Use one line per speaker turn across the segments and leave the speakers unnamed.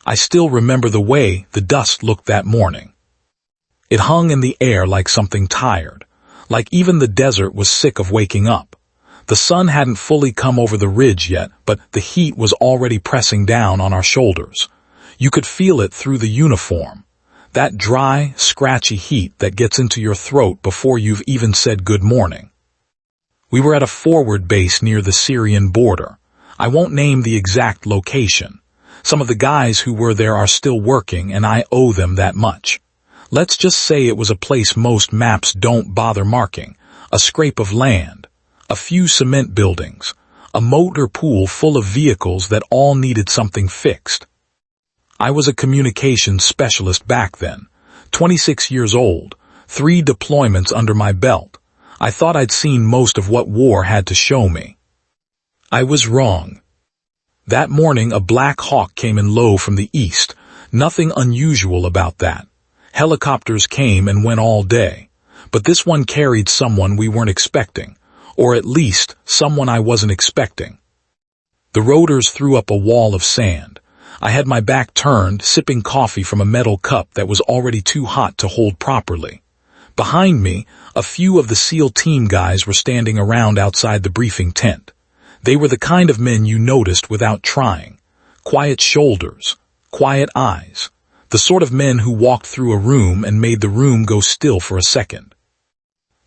I still remember the way the dust looked that morning. It hung in the air like something tired, like even the desert was sick of waking up. The sun hadn't fully come over the ridge yet, but the heat was already pressing down on our shoulders. You could feel it through the uniform. That dry, scratchy heat that gets into your throat before you've even said good morning. We were at a forward base near the Syrian border. I won't name the exact location. Some of the guys who were there are still working, and I owe them that much. Let's just say it was a place most maps don't bother marking. A scrape of land, a few cement buildings, a motor pool full of vehicles that all needed something fixed. I was a communications specialist back then, 26 years old, 3 deployments under my belt. I thought I'd seen most of what war had to show me. I was wrong. That morning a Black Hawk came in low from the east. Nothing unusual about that. Helicopters came and went all day. But this one carried someone we weren't expecting, or at least someone I wasn't expecting. The rotors threw up a wall of sand. I had my back turned, sipping coffee from a metal cup that was already too hot to hold properly. Behind me, a few of the SEAL team guys were standing around outside the briefing tent. They were the kind of men you noticed without trying. Quiet shoulders, quiet eyes. The sort of men who walked through a room and made the room go still for a second.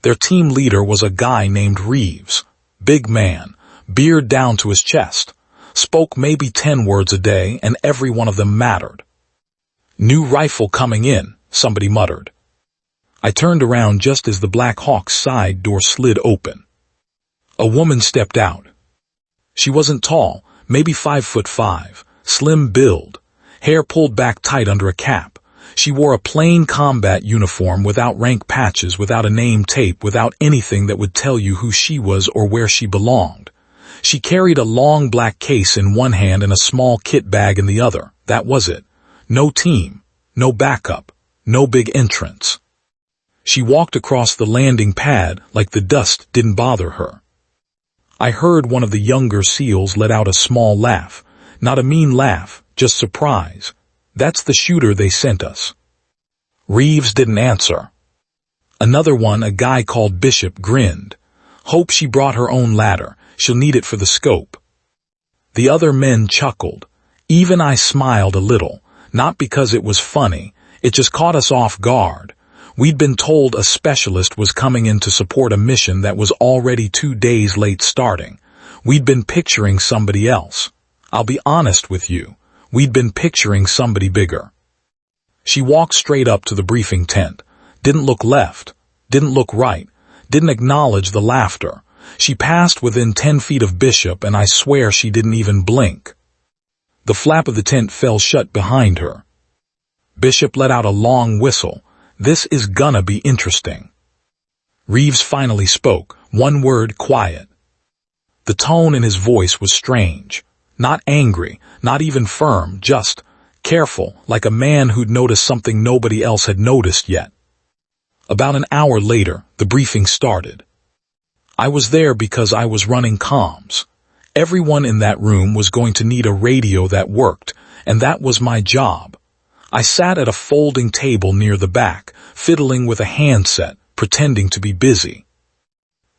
Their team leader was a guy named Reeves. Big man, beard down to his chest. Spoke maybe 10 words a day, and every one of them mattered. "New rifle coming in," somebody muttered. I turned around just as the Black Hawk's side door slid open. A woman stepped out. She wasn't tall, maybe 5'5", slim build, hair pulled back tight under a cap. She wore a plain combat uniform without rank patches, without a name tape, without anything that would tell you who she was or where she belonged. She carried a long black case in one hand and a small kit bag in the other. That was it. No team, no backup, no big entrance. She walked across the landing pad like the dust didn't bother her. I heard one of the younger SEALs let out a small laugh. Not a mean laugh, just surprise. "That's the shooter they sent us." Reeves didn't answer. Another one, a guy called Bishop, grinned. "Hope she brought her own ladder. She'll need it for the scope." The other men chuckled. Even I smiled a little, not because it was funny. It just caught us off guard. We'd been told a specialist was coming in to support a mission that was already 2 days late starting. We'd been picturing somebody else. I'll be honest with you. We'd been picturing somebody bigger. She walked straight up to the briefing tent. Didn't look left. Didn't look right. Didn't acknowledge the laughter. She passed within 10 feet of Bishop, and I swear she didn't even blink. The flap of the tent fell shut behind her. Bishop let out a long whistle. "This is gonna be interesting." Reeves finally spoke. One word: quiet. The tone in his voice was strange. Not angry, not even firm, just careful, like a man who'd noticed something nobody else had noticed yet. About an hour later, the briefing started. I was there because I was running comms. Everyone in that room was going to need a radio that worked, and that was my job. I sat at a folding table near the back, fiddling with a handset, pretending to be busy.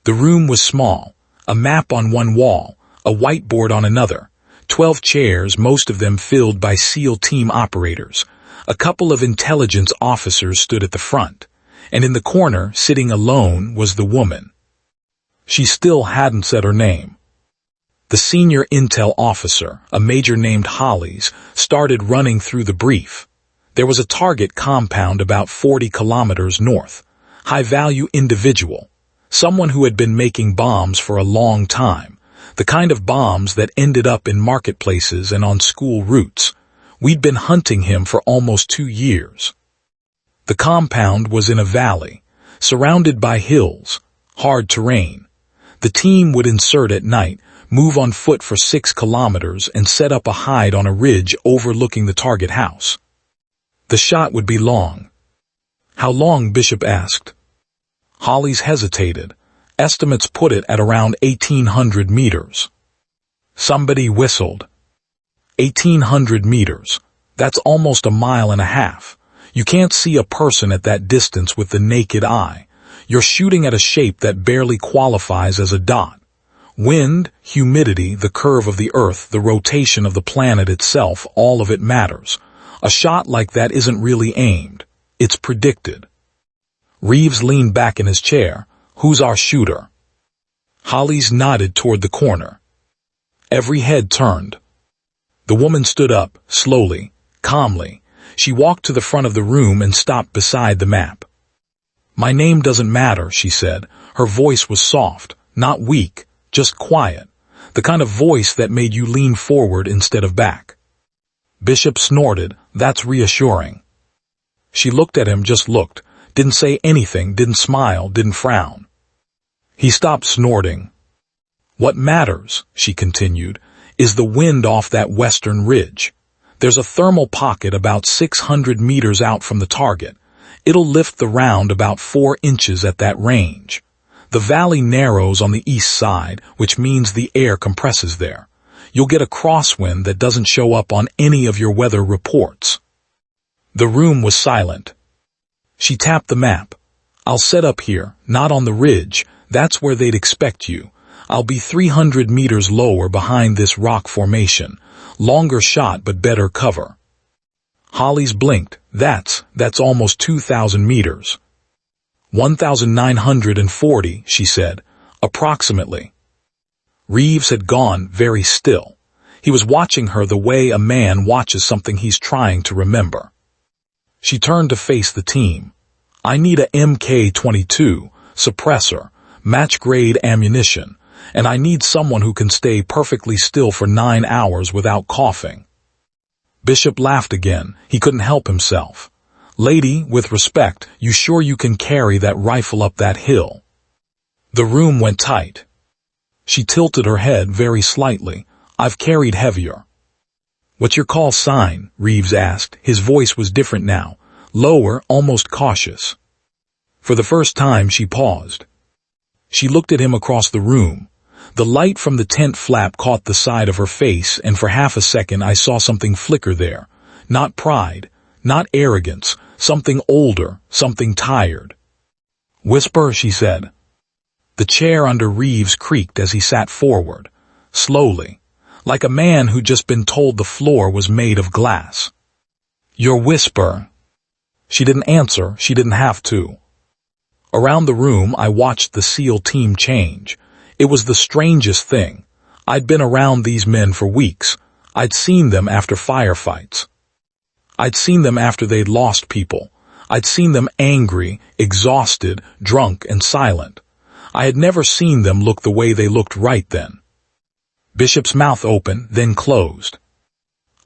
The room was small, a map on one wall, a whiteboard on another, 12 chairs, most of them filled by SEAL team operators. A couple of intelligence officers stood at the front, and in the corner, sitting alone, was the woman. She still hadn't said her name. The senior intel officer, a major named Hollies, started running through the brief. There was a target compound about 40 kilometers north. High-value individual. Someone who had been making bombs for a long time. The kind of bombs that ended up in marketplaces and on school routes. We'd been hunting him for almost 2 years. The compound was in a valley, surrounded by hills, hard terrain. The team would insert at night, move on foot for 6 kilometers, and set up a hide on a ridge overlooking the target house. The shot would be long. "How long?" Bishop asked. Hollies hesitated. Estimates put it at around 1,800 meters. Somebody whistled. 1,800 meters. That's almost a mile and a half. You can't see a person at that distance with the naked eye. You're shooting at a shape that barely qualifies as a dot. Wind, humidity, the curve of the Earth, the rotation of the planet itself, all of it matters. A shot like that isn't really aimed. It's predicted. Reeves leaned back in his chair. Who's our shooter? Hollis nodded toward the corner. Every head turned. The woman stood up, slowly, calmly. She walked to the front of the room and stopped beside the map. My name doesn't matter, she said. Her voice was soft, not weak, just quiet. The kind of voice that made you lean forward instead of back. Bishop snorted. That's reassuring. She looked at him, just looked. Didn't say anything, didn't smile, didn't frown. He stopped snorting. What matters, she continued, is the wind off that western ridge. There's a thermal pocket about 600 meters out from the target. It'll lift the round about 4 inches at that range. The valley narrows on the east side, which means the air compresses there. You'll get a crosswind that doesn't show up on any of your weather reports. The room was silent. She tapped the map. I'll set up here, not on the ridge. That's where they'd expect you. I'll be 300 meters lower behind this rock formation. Longer shot, but better cover. Hollis blinked. That's almost 2,000 meters. 1,940, she said, approximately. Reeves had gone very still. He was watching her the way a man watches something he's trying to remember. She turned to face the team. I need a MK-22, suppressor, match-grade ammunition, and I need someone who can stay perfectly still for 9 hours without coughing. Bishop laughed again. He couldn't help himself. Lady, with respect, you sure you can carry that rifle up that hill? The room went tight. She tilted her head very slightly. I've carried heavier. What's your call sign? Reeves asked. His voice was different now. Lower, almost cautious. For the first time, she paused. She looked at him across the room. The light from the tent flap caught the side of her face, and for half a second I saw something flicker there. Not pride, not arrogance, something older, something tired. Whisper, she said. The chair under Reeves creaked as he sat forward, slowly, like a man who'd just been told the floor was made of glass. Your whisper. She didn't answer, she didn't have to. Around the room I watched the SEAL team change. It was the strangest thing. I'd been around these men for weeks. I'd seen them after firefights. I'd seen them after they'd lost people. I'd seen them angry, exhausted, drunk, and silent. I had never seen them look the way they looked right then. Bishop's mouth opened, then closed.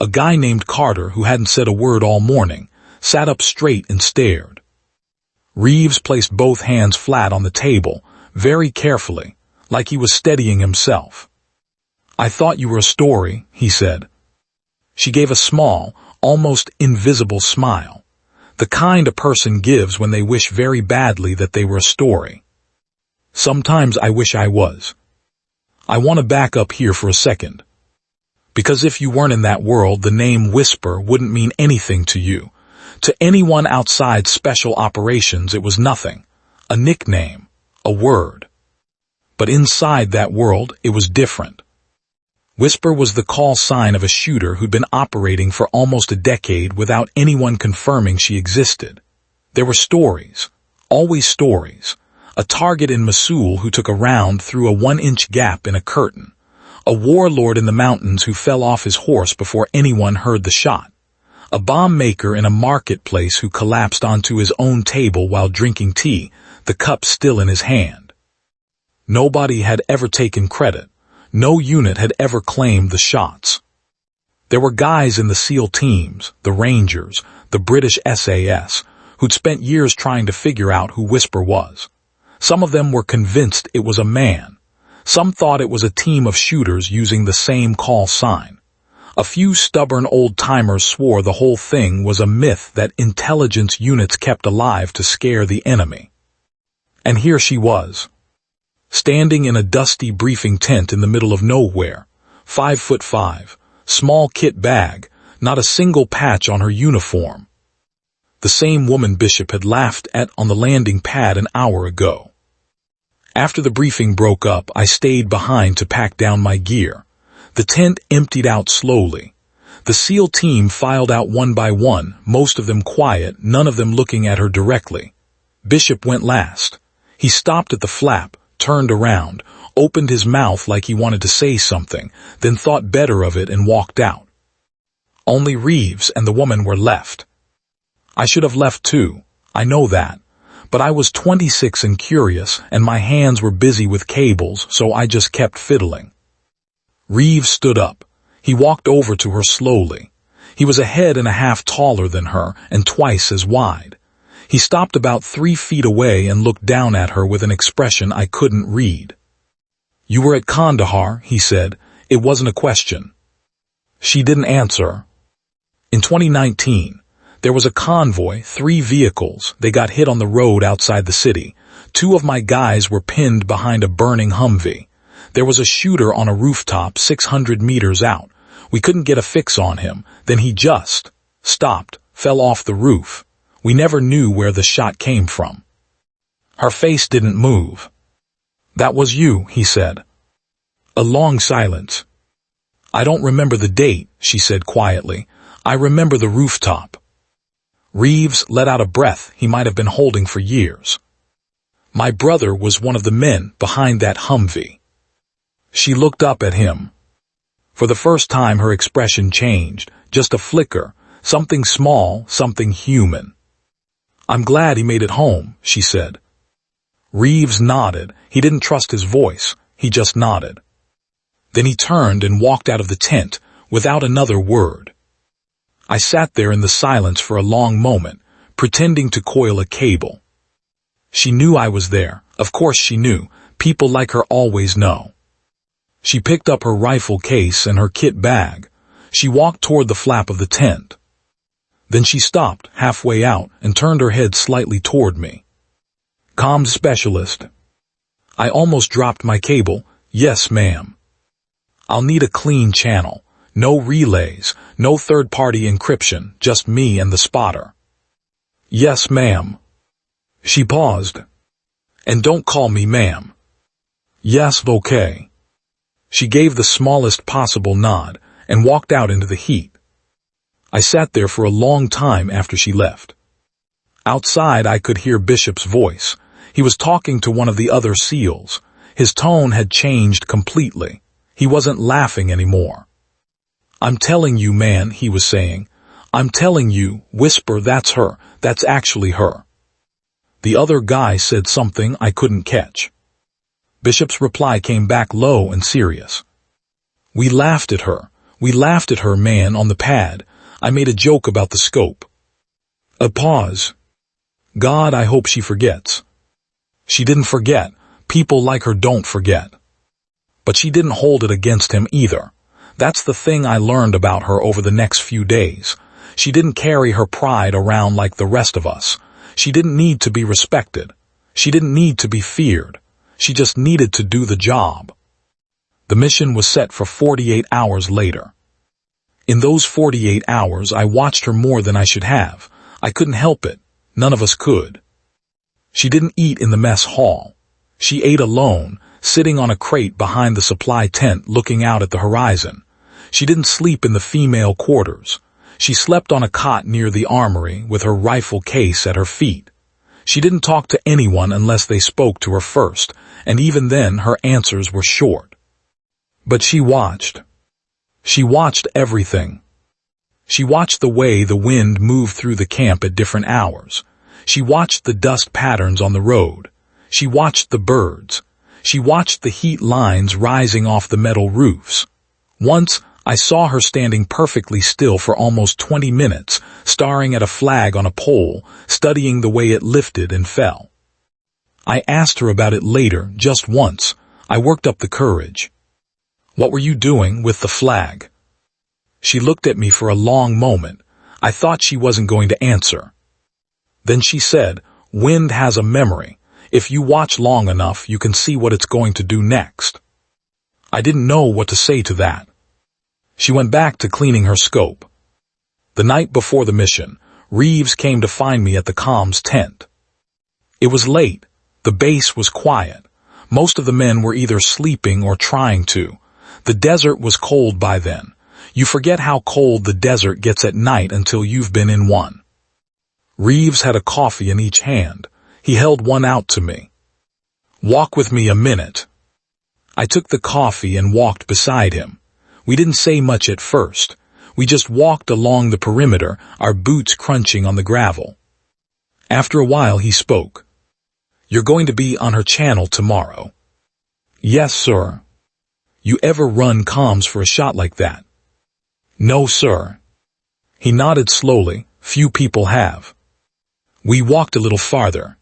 A guy named Carter, who hadn't said a word all morning, sat up straight and stared. Reeves placed both hands flat on the table, very carefully, like he was steadying himself. I thought you were a story, he said. She gave a small, almost invisible smile, the kind a person gives when they wish very badly that they were a story. Sometimes I wish I was. I want to back up here for a second. Because if you weren't in that world, the name Whisper wouldn't mean anything to you. To anyone outside special operations, it was nothing. A nickname, a word. But inside that world, it was different. Whisper was the call sign of a shooter who'd been operating for almost a decade without anyone confirming she existed. There were stories, always stories. A target in Mosul who took a round through a 1-inch gap in a curtain. A warlord in the mountains who fell off his horse before anyone heard the shot. A bomb maker in a marketplace who collapsed onto his own table while drinking tea, the cup still in his hand. Nobody had ever taken credit. No unit had ever claimed the shots. There were guys in the SEAL teams, the Rangers, the British SAS, who'd spent years trying to figure out who Whisper was. Some of them were convinced it was a man. Some thought it was a team of shooters using the same call sign. A few stubborn old-timers swore the whole thing was a myth that intelligence units kept alive to scare the enemy. And here she was, standing in a dusty briefing tent in the middle of nowhere, 5'5", small kit bag, Not a single patch on her uniform. The same woman Bishop had laughed at on the landing pad an hour ago. After the briefing broke up, I stayed behind to pack down my gear. The tent emptied out slowly. The SEAL team filed out one by one, most of them quiet, none of them looking at her directly. Bishop went last. He stopped at the flap, turned around, opened his mouth like he wanted to say something, then thought better of it and walked out. Only Reeves and the woman were left. I should have left too, I know that, but I was 26 and curious, and my hands were busy with cables, so I just kept fiddling. Reeves stood up. He walked over to her slowly. He was a head and a half taller than her and twice as wide. He stopped about 3 feet away and looked down at her with an expression I couldn't read. "You were at Kandahar," he said. It wasn't a question. She didn't answer. In 2019, there was a convoy, 3 vehicles. They got hit on the road outside the city. 2 of my guys were pinned behind a burning Humvee. There was a shooter on a rooftop 600 meters out. We couldn't get a fix on him. Then he just stopped, fell off the roof. We never knew where the shot came from. Her face didn't move. "That was you," he said. A long silence. "I don't remember the date," she said quietly. "I remember the rooftop." Reeves let out a breath he might have been holding for years. "My brother was one of the men behind that Humvee." She looked up at him. For the first time her expression changed, just a flicker, something small, something human. "I'm glad he made it home," she said. Reeves nodded. He didn't trust his voice. He just nodded. Then he turned and walked out of the tent, without another word. I sat there in the silence for a long moment, pretending to coil a cable. She knew I was there. Of course she knew. People like her always know. She picked up her rifle case and her kit bag. She walked toward the flap of the tent. Then she stopped halfway out and turned her head slightly toward me. "Comms specialist." I almost dropped my cable. "Yes, ma'am." "I'll need a clean channel. No relays, no third-party encryption, just me and the spotter." "Yes, ma'am." She paused. "And don't call me ma'am." "Yes, okay." She gave the smallest possible nod and walked out into the heat. I sat there for a long time after she left. Outside I could hear Bishop's voice. He was talking to one of the other SEALs. His tone had changed completely. He wasn't laughing anymore. "I'm telling you, man," he was saying. "I'm telling you, whisper, that's her. That's actually her." The other guy said something I couldn't catch. Bishop's reply came back low and serious. "We laughed at her. We laughed at her, man, on the pad. I made a joke about the scope." A pause. "God, I hope she forgets." She didn't forget. People like her don't forget. But she didn't hold it against him either. That's the thing I learned about her over the next few days. She didn't carry her pride around like the rest of us. She didn't need to be respected. She didn't need to be feared. She just needed to do the job. The mission was set for 48 hours later. In those 48 hours, I watched her more than I should have. I couldn't help it. None of us could. She didn't eat in the mess hall. She ate alone, sitting on a crate behind the supply tent looking out at the horizon. She didn't sleep in the female quarters. She slept on a cot near the armory with her rifle case at her feet. She didn't talk to anyone unless they spoke to her first, and even then her answers were short. But she watched. She watched everything. She watched the way the wind moved through the camp at different hours. She watched the dust patterns on the road. She watched the birds. She watched the heat lines rising off the metal roofs. Once, I saw her standing perfectly still for almost 20 minutes, staring at a flag on a pole, studying the way it lifted and fell. I asked her about it later, just once. I worked up the courage. "What were you doing with the flag?" She looked at me for a long moment. I thought she wasn't going to answer. Then she said, "Wind has a memory. If you watch long enough, you can see what it's going to do next." I didn't know what to say to that. She went back to cleaning her scope. The night before the mission, Reeves came to find me at the comms tent. It was late. The base was quiet. Most of the men were either sleeping or trying to. The desert was cold by then. You forget how cold the desert gets at night until you've been in one. Reeves had a coffee in each hand. He held one out to me. "Walk with me a minute." I took the coffee and walked beside him. We didn't say much at first. We just walked along the perimeter, our boots crunching on the gravel. After a while he spoke. "You're going to be on her channel tomorrow." "Yes, sir." "You ever run comms for a shot like that?" "No, sir." He nodded slowly. "Few people have." We walked a little farther.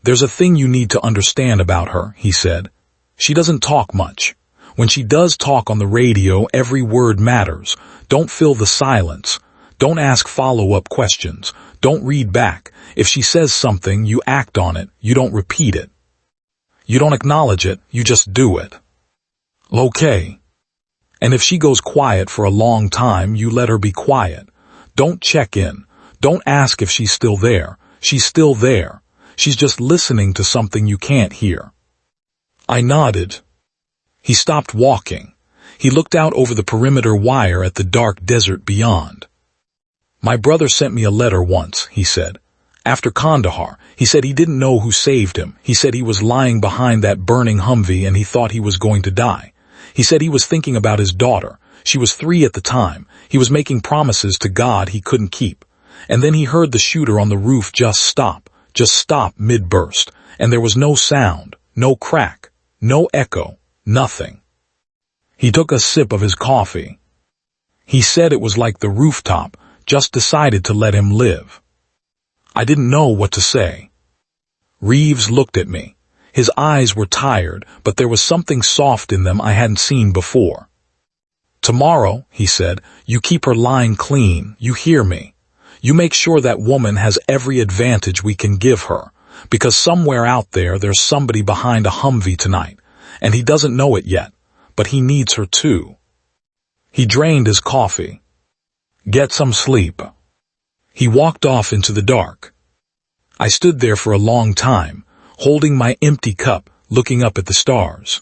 "There's a thing you need to understand about her," he said. "She doesn't talk much. When she does talk on the radio, every word matters. Don't fill the silence. Don't ask follow-up questions. Don't read back. If she says something, you act on it. You don't repeat it. You don't acknowledge it. You just do it. Okay. And if she goes quiet for a long time, you let her be quiet. Don't check in. Don't ask if she's still there. She's still there. She's just listening to something you can't hear." I nodded. He stopped walking. He looked out over the perimeter wire at the dark desert beyond. "My brother sent me a letter once," he said. "After Kandahar, he said he didn't know who saved him. He said he was lying behind that burning Humvee and he thought he was going to die. He said he was thinking about his daughter. She was 3 at the time. He was making promises to God he couldn't keep. And then he heard the shooter on the roof just stop mid-burst, and there was no sound, no crack, no echo, nothing." He took a sip of his coffee. He said it was like the rooftop just decided to let him live. I didn't know what to say. Reeves looked at me. His eyes were tired, but there was something soft in them I hadn't seen before. "Tomorrow," he said, "you keep her line clean, you hear me? You make sure that woman has every advantage we can give her, because somewhere out there there's somebody behind a Humvee tonight, and he doesn't know it yet, but he needs her too." He drained his coffee. "Get some sleep." He walked off into the dark. I stood there for a long time, holding my empty cup, looking up at the stars.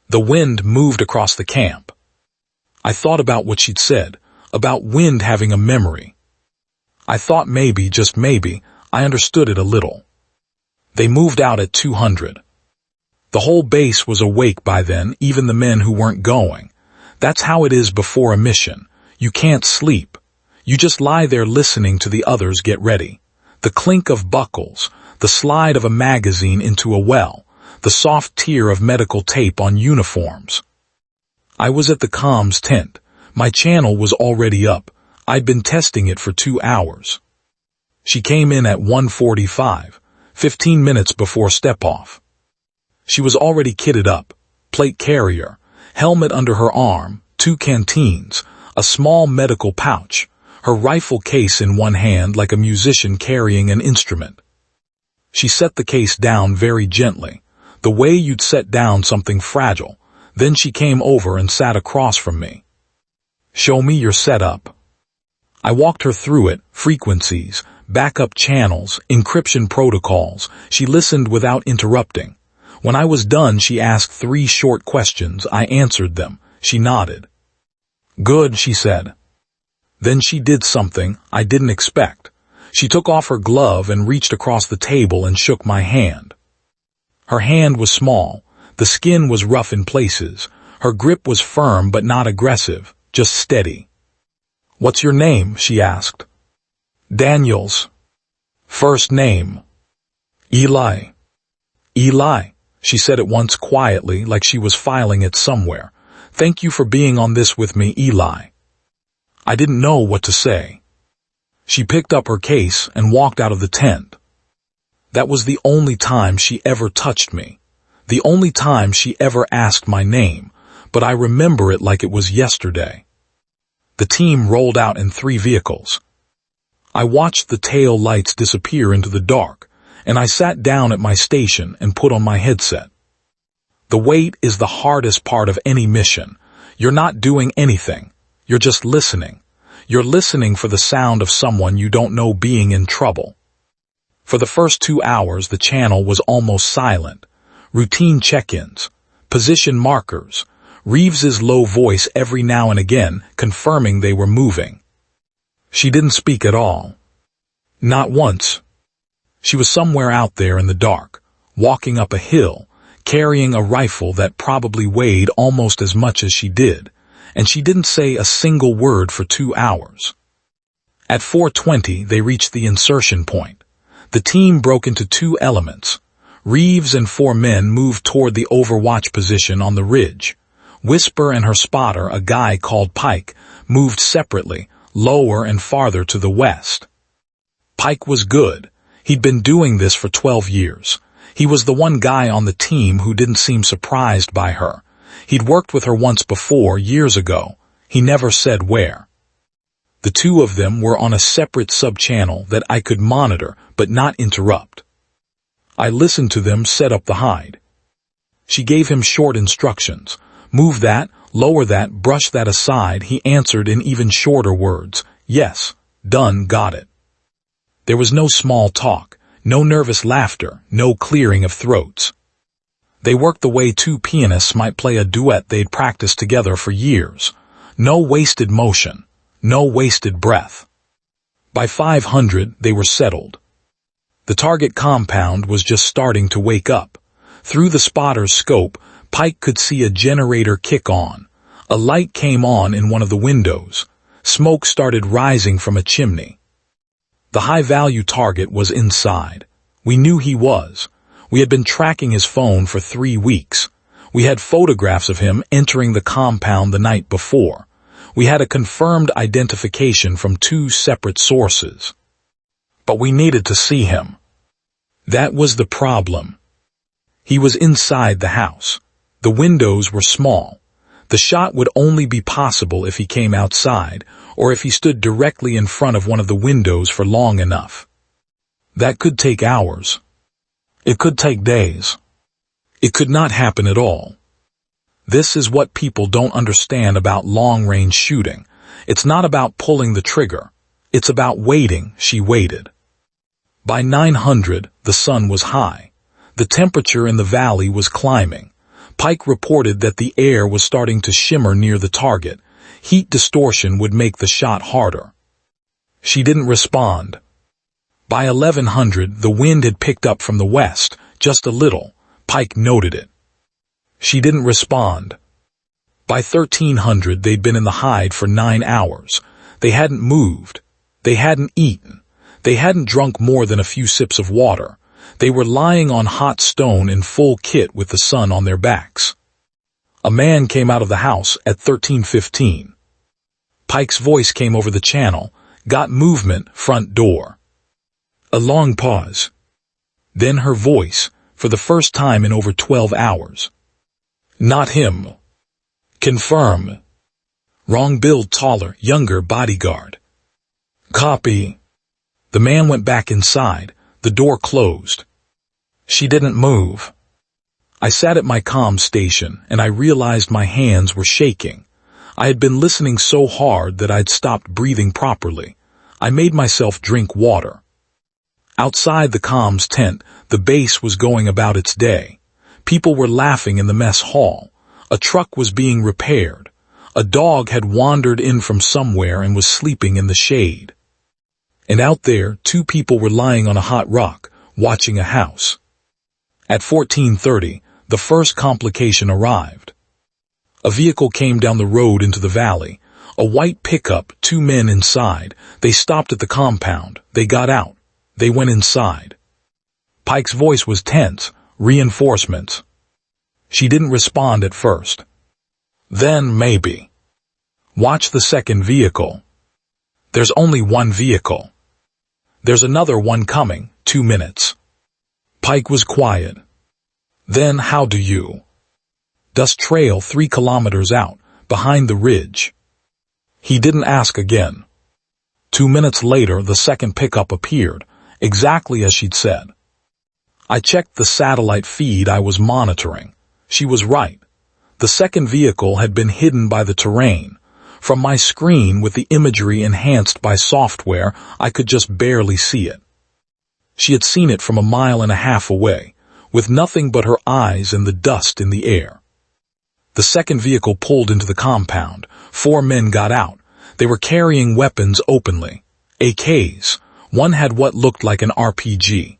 The wind moved across the camp. I thought about what she'd said, about wind having a memory. I thought maybe, just maybe, I understood it a little. They moved out at 200. The whole base was awake by then, even the men who weren't going. That's how it is before a mission. You can't sleep. You just lie there listening to the others get ready. The clink of buckles, the slide of a magazine into a well, the soft tear of medical tape on uniforms. I was at the comms tent. My channel was already up. I'd been testing it for 2 hours. She came in at 1:45, 15 minutes before step-off. She was already kitted up, plate carrier, helmet under her arm, 2 canteens, a small medical pouch, her rifle case in one hand like a musician carrying an instrument. She set the case down very gently, the way you'd set down something fragile. Then she came over and sat across from me. "Show me your setup." I walked her through it, frequencies, backup channels, encryption protocols. She listened without interrupting. When I was done, she asked 3 short questions. I answered them. She nodded. "Good," she said. Then she did something I didn't expect. She took off her glove and reached across the table and shook my hand. Her hand was small. The skin was rough in places. Her grip was firm but not aggressive, just steady. "What's your name?" she asked. "Daniels." "First name?" "Eli." "Eli," she said it once quietly, like she was filing it somewhere. "Thank you for being on this with me, Eli." I didn't know what to say. She picked up her case and walked out of the tent. That was the only time she ever touched me. The only time she ever asked my name, but I remember it like it was yesterday. The team rolled out in 3 vehicles. I watched the tail lights disappear into the dark, and I sat down at my station and put on my headset. The wait is the hardest part of any mission. You're not doing anything. You're just listening. You're listening for the sound of someone you don't know being in trouble. For the first 2 hours, the channel was almost silent. Routine check-ins, position markers, Reeves's low voice every now and again confirming they were moving. She didn't speak at all. Not once. She was somewhere out there in the dark, walking up a hill, carrying a rifle that probably weighed almost as much as she did, and she didn't say a single word for 2 hours. At 4:20, they reached the insertion point. The team broke into 2 elements. Reeves and 4 men moved toward the overwatch position on the ridge. Whisper and her spotter, a guy called Pike, moved separately, lower and farther to the west. Pike was good. He'd been doing this for 12 years. He was the one guy on the team who didn't seem surprised by her. He'd worked with her once before, years ago. He never said where. The 2 of them were on a separate sub-channel that I could monitor but not interrupt. I listened to them set up the hide. She gave him short instructions. Move that, lower that, brush that aside. He answered in even shorter words. Yes, done, got it. There was no small talk, no nervous laughter, no clearing of throats. They worked the way 2 pianists might play a duet they'd practiced together for years. No wasted motion, no wasted breath. By 500, they were settled. The target compound was just starting to wake up. Through the spotter's scope, Pike could see a generator kick on. A light came on in one of the windows. Smoke started rising from a chimney. The high-value target was inside. We knew he was. We had been tracking his phone for 3 weeks. We had photographs of him entering the compound the night before. We had a confirmed identification from 2 separate sources. But we needed to see him. That was the problem. He was inside the house. The windows were small. The shot would only be possible if he came outside, or if he stood directly in front of one of the windows for long enough. That could take hours. It could take days. It could not happen at all. This is what people don't understand about long-range shooting. It's not about pulling the trigger. It's about waiting. She waited. By 900, the sun was high. The temperature in the valley was climbing. Pike reported that the air was starting to shimmer near the target. Heat distortion would make the shot harder. She didn't respond. By 1100, the wind had picked up from the west, just a little. Pike noted it. She didn't respond. By 1300, they'd been in the hide for 9 hours. They hadn't moved. They hadn't eaten. They hadn't drunk more than a few sips of water. They were lying on hot stone in full kit with the sun on their backs. A man came out of the house at 13:15. Pike's voice came over the channel. Got movement, front door. A long pause. Then her voice, for the first time in over 12 hours. Not him. Confirm. Wrong build, taller, younger bodyguard. Copy. The man went back inside. The door closed. She didn't move. I sat at my comm station, and I realized my hands were shaking. I had been listening so hard that I'd stopped breathing properly. I made myself drink water. Outside the comms tent, the base was going about its day. People were laughing in the mess hall. A truck was being repaired. A dog had wandered in from somewhere and was sleeping in the shade. And out there, 2 people were lying on a hot rock, watching a house. At 14:30, the first complication arrived. A vehicle came down the road into the valley. A white pickup, 2 men inside. They stopped at the compound. They got out. They went inside. Pike's voice was tense. Reinforcements. She didn't respond at first. Then maybe. Watch the second vehicle. There's only 1 vehicle. There's another one coming, 2 minutes. Pike was quiet. Then how do you? Dust trail 3 kilometers out, behind the ridge. He didn't ask again. 2 minutes later, the second pickup appeared, exactly as she'd said. I checked the satellite feed I was monitoring. She was right. The second vehicle had been hidden by the terrain. From my screen with the imagery enhanced by software, I could just barely see it. She had seen it from 1.5 miles away, with nothing but her eyes and the dust in the air. The second vehicle pulled into the compound. 4 men got out. They were carrying weapons openly. AKs. One had what looked like an RPG.